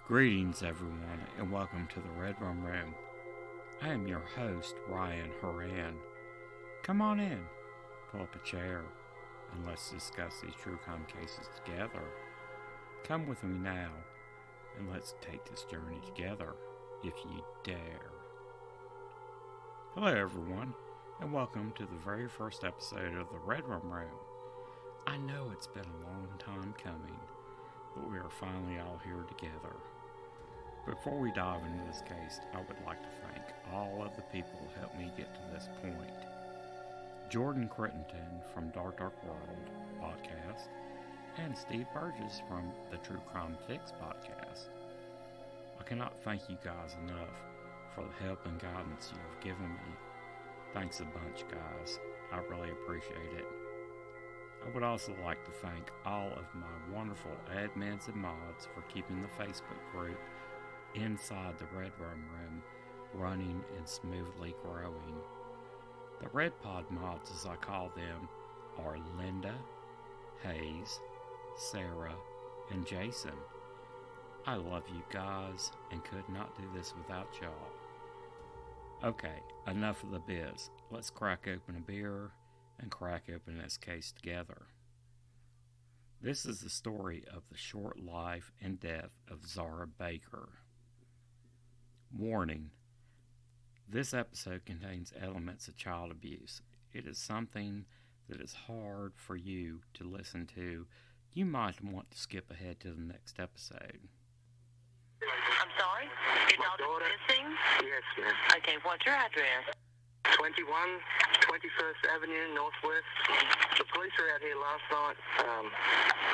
Greetings, everyone, and welcome to the Redrum Room. I am your host, Ryan Horan. Come on in, pull up a chair, and let's discuss these true crime cases together. Come with me now, and let's take this journey together, if you dare. Hello, everyone, and welcome to the very first episode of the Redrum Room. I know it's been a long time coming, but we are finally all here together. Before we dive into this case, I would like to thank all of the people who helped me get to this point. Jordan Crittenton from Dark World podcast, and Steve Burgess from the True Crime Fix podcast. I cannot thank you guys enough for the help and guidance you have given me. Thanks a bunch, guys. I really appreciate it. I would also like to thank all of my wonderful admins and mods for keeping the Facebook group inside the Redrum Room running and smoothly growing. The Red Pod mods, as I call them, are Linda, Hayes, Sarah, and Jason. I love you guys and could not do this without y'all. Okay, enough of the biz. Let's crack open a beer and crack open this case together. This is the story of the short life and death of Zahra Baker. Warning: this episode contains elements of child abuse. It is something that is hard for you to listen to. You might want to skip ahead to the next episode. I'm sorry? Your daughter's missing? Yes, ma'am. Okay, what's your address? 21 21st Avenue, Northwest. The police were out here last night.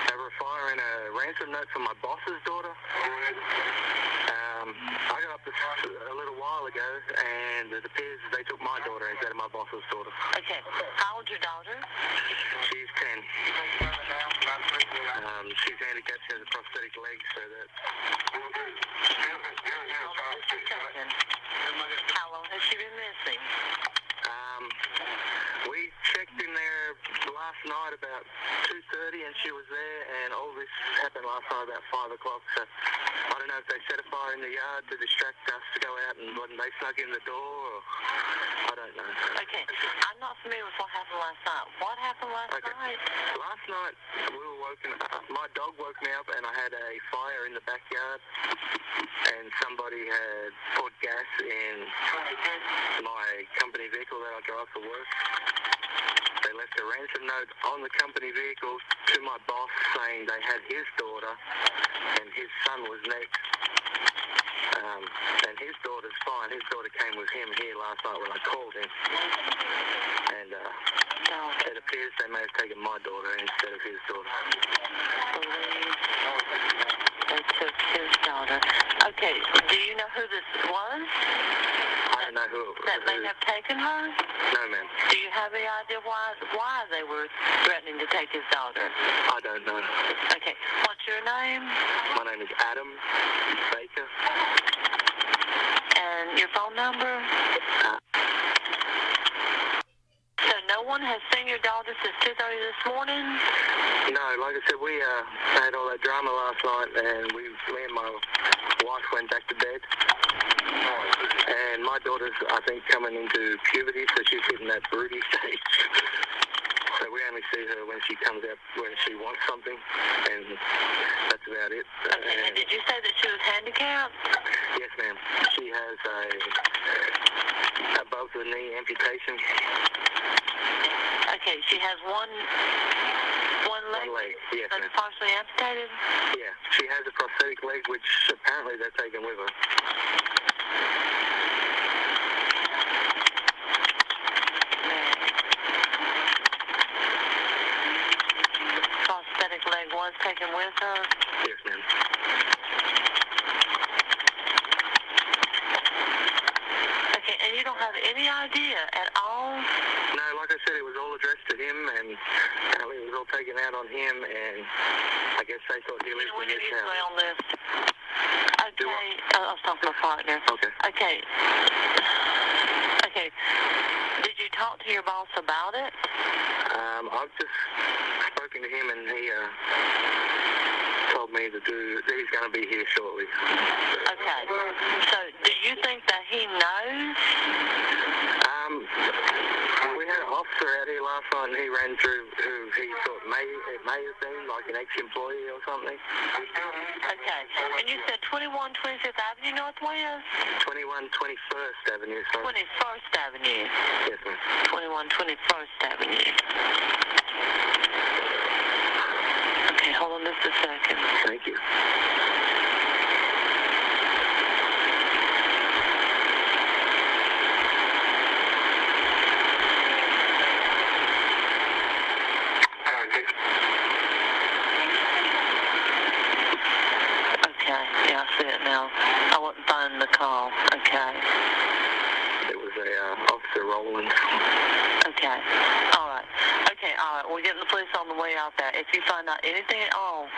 They were firing a ransom note for my boss's daughter. I got up a little while ago, and it appears they took my daughter instead of my boss's daughter. Okay, how old's your daughter? She's 10. She's handicapped. She has a prosthetic leg, so that... How long has she been missing? We checked in there last night about 2:30, and she was there, and all this happened last night about 5 o'clock, so I don't know if they set a fire in the yard to distract us to go out, and when they snuck in the door, or I don't know. Okay, I'm not familiar with what happened last night. What happened last night? Last night, we were woken up. My dog woke me up, and I had a fire in the backyard, and somebody had put gas in my company vehicle that I drive for work. They left a ransom note on the company vehicle to my boss saying they had his daughter and his son was next. And his daughter's fine. His daughter came with him here last night when I called him. And it appears they may have taken my daughter instead of his daughter. They took his daughter. Okay, do you know who this was? I don't know who. That may have taken her? No, ma'am. Do you have any idea why they were threatening to take his daughter? I don't know. Okay, what's your name? My name is Adam Baker. And your phone number? So no one has seen your daughter since 2:30 this morning? No, like I said, we had all that drama last night, and me and my wife went back to bed. And my daughter's, I think, coming into puberty, so she's hitting that broody stage. So we only see her when she comes out, when she wants something, and that's about it. Okay, and did you say that she was handicapped? Yes, ma'am. She has a above-the-knee amputation. Okay, she has one leg? One leg, yes, that's ma'am. partially amputated? Yeah, she has a prosthetic leg, which apparently they're taking with her. Prosthetic leg was taken with her? Yes, ma'am. Okay, and you don't have any idea at all? No, like I said, it was all addressed to him, and apparently it was all taken out on him, and I guess they thought he lived in his house. On this. Okay, I was talking to my partner. Okay. Okay. Okay. Did you talk to your boss about it? I've just spoken to him, and he told me that he's going to be here shortly. Okay. So, do you think that he knows? We had an officer out here last night, and he ran through who he thought it may have been, like an ex-employee or something. Okay. And you said 21 25th Avenue Northwest? 21 21st Avenue, sorry. 21st Avenue. Yes, ma'am. 21 21st Avenue. Okay, hold on just a second. Thank you. Okay, yeah, I see it now. I wasn't finding the call. Okay. It was a Officer Rowland. Okay. All right. Okay, all right. We're getting the police on the way out there. If you find out anything at all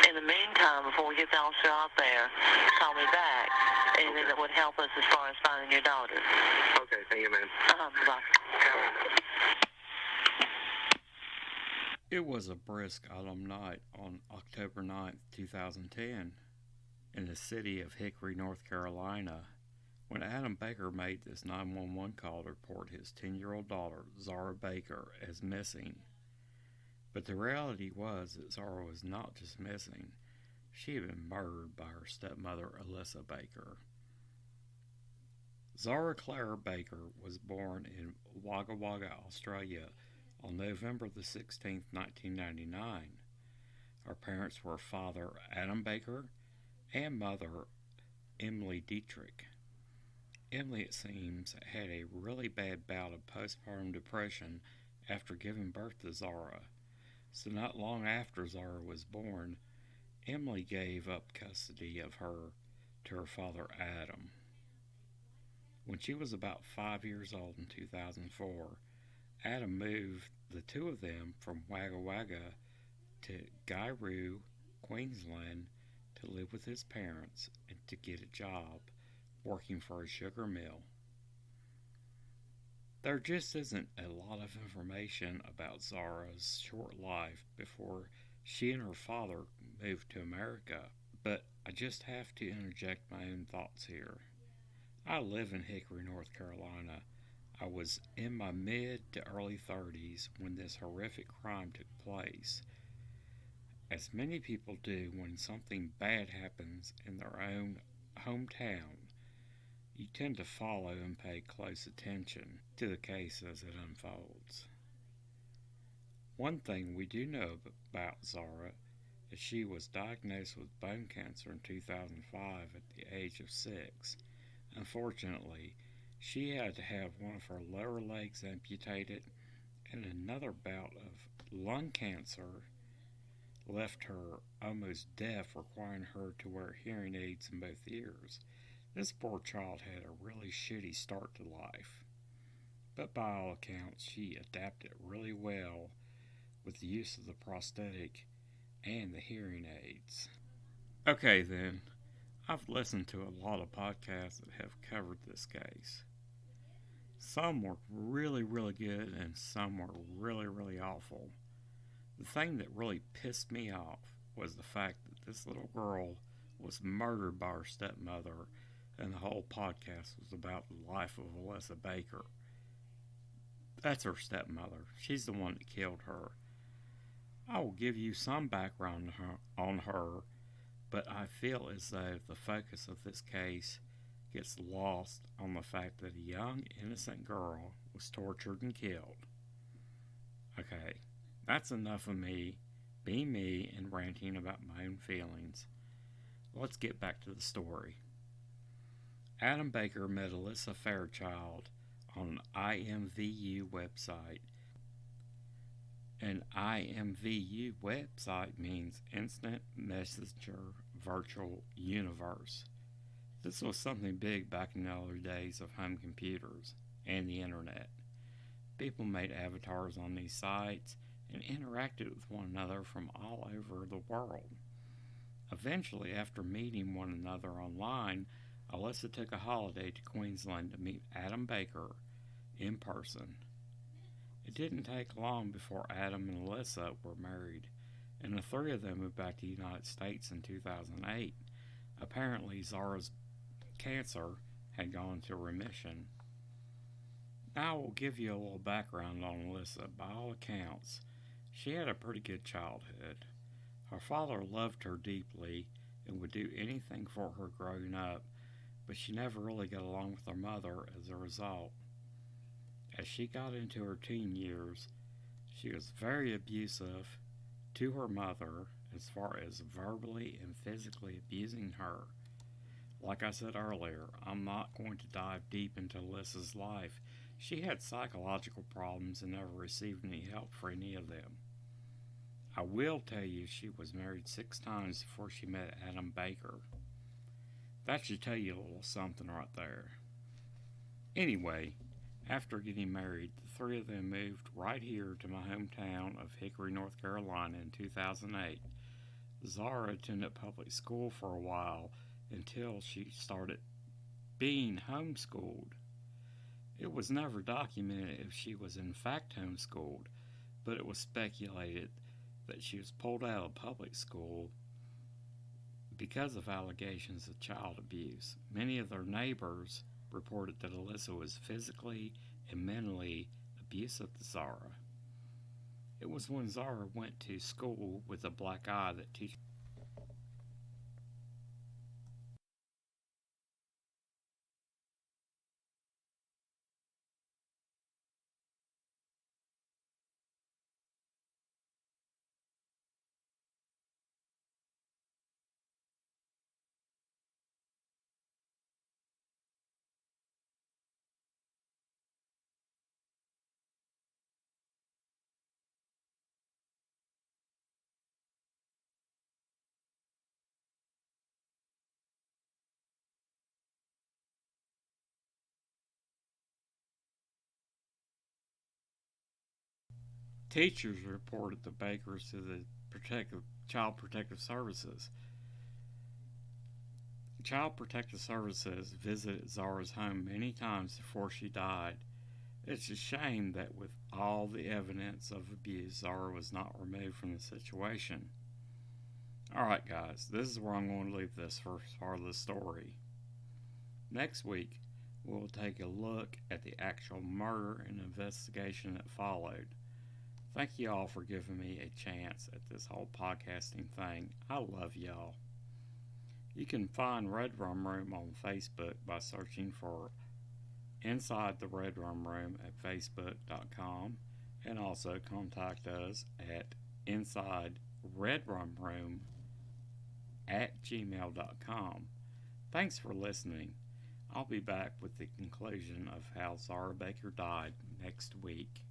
in the meantime before we get the officer out there, call me back. Anything that would help us as far as finding your daughter. Okay, thank you, ma'am. Bye-bye. It was a brisk autumn night on October 9th, 2010, in the city of Hickory, North Carolina, when Adam Baker made this 911 call to report his 10-year-old daughter, Zahra Baker, as missing. But the reality was that Zahra was not just missing. She had been murdered by her stepmother, Alyssa Baker. Zahra Claire Baker was born in Wagga Wagga, Australia, on November the 16th, 1999. Her parents were father Adam Baker and mother Emily Dietrich. Emily, it seems, had a really bad bout of postpartum depression after giving birth to Zahra. So not long after Zahra was born, Emily gave up custody of her to her father Adam. When she was about 5 years old in 2004, Adam moved the two of them from Wagga Wagga to Gairu, Queensland, to live with his parents and to get a job working for a sugar mill. There just isn't a lot of information about Zahra's short life before she and her father moved to America, but I just have to interject my own thoughts here. I live in Hickory, North Carolina. I was in my mid to early 30s when this horrific crime took place. As many people do when something bad happens in their own hometown, you tend to follow and pay close attention to the case as it unfolds. One thing we do know about Zahra is she was diagnosed with bone cancer in 2005 at the age of 6. Unfortunately, she had to have one of her lower legs amputated, and another bout of lung cancer left her almost deaf, requiring her to wear hearing aids in both ears. This poor child had a really shitty start to life, but by all accounts, she adapted really well with the use of the prosthetic and the hearing aids. Okay then, I've listened to a lot of podcasts that have covered this case. Some were really, really good and some were really, really awful. The thing that really pissed me off was the fact that this little girl was murdered by her stepmother, and the whole podcast was about the life of Alyssa Baker. That's her stepmother. She's the one that killed her. I will give you some background on her, but I feel as though the focus of this case gets lost on the fact that a young, innocent girl was tortured and killed. Okay, that's enough of me being me and ranting about my own feelings. Let's get back to the story. Adam Baker met Alyssa Fairchild on an IMVU website. An IMVU website means Instant Messenger Virtual Universe. This was something big back in the early days of home computers and the internet. People made avatars on these sites and interacted with one another from all over the world. Eventually, after meeting one another online, Alyssa took a holiday to Queensland to meet Adam Baker in person. It didn't take long before Adam and Alyssa were married. and the three of them moved back to the United States in 2008. Apparently, Zahra's cancer had gone into remission. Now I will give you a little background on Alyssa. By all accounts, she had a pretty good childhood. Her father loved her deeply and would do anything for her growing up, but she never really got along with her mother as a result. As she got into her teen years, she was very abusive to her mother as far as verbally and physically abusing her. Like I said earlier, I'm not going to dive deep into Alyssa's life. She had psychological problems and never received any help for any of them. I will tell you she was married 6 times before she met Adam Baker. That should tell you a little something right there. Anyway, after getting married, the three of them moved right here to my hometown of Hickory, North Carolina in 2008. Zahra attended public school for a while until she started being homeschooled. It was never documented if she was in fact homeschooled, but it was speculated that she was pulled out of public school because of allegations of child abuse. Many of their neighbors reported that Alyssa was physically and mentally abusive to Zahra. It was when Zahra went to school with a black eye that teachers reported the Bakers to the Child Protective Services. Child Protective Services visited Zahra's home many times before she died. It's a shame that with all the evidence of abuse, Zahra was not removed from the situation. Alright, guys, this is where I'm going to leave this first part of the story. Next week, we'll take a look at the actual murder and investigation that followed. Thank you all for giving me a chance at this whole podcasting thing. I love y'all. You can find Redrum Room on Facebook by searching for Inside the Redrum Room at facebook.com, and also contact us at InsideRedrumRoom at gmail.com. Thanks for listening. I'll be back with the conclusion of how Zahra Baker died next week.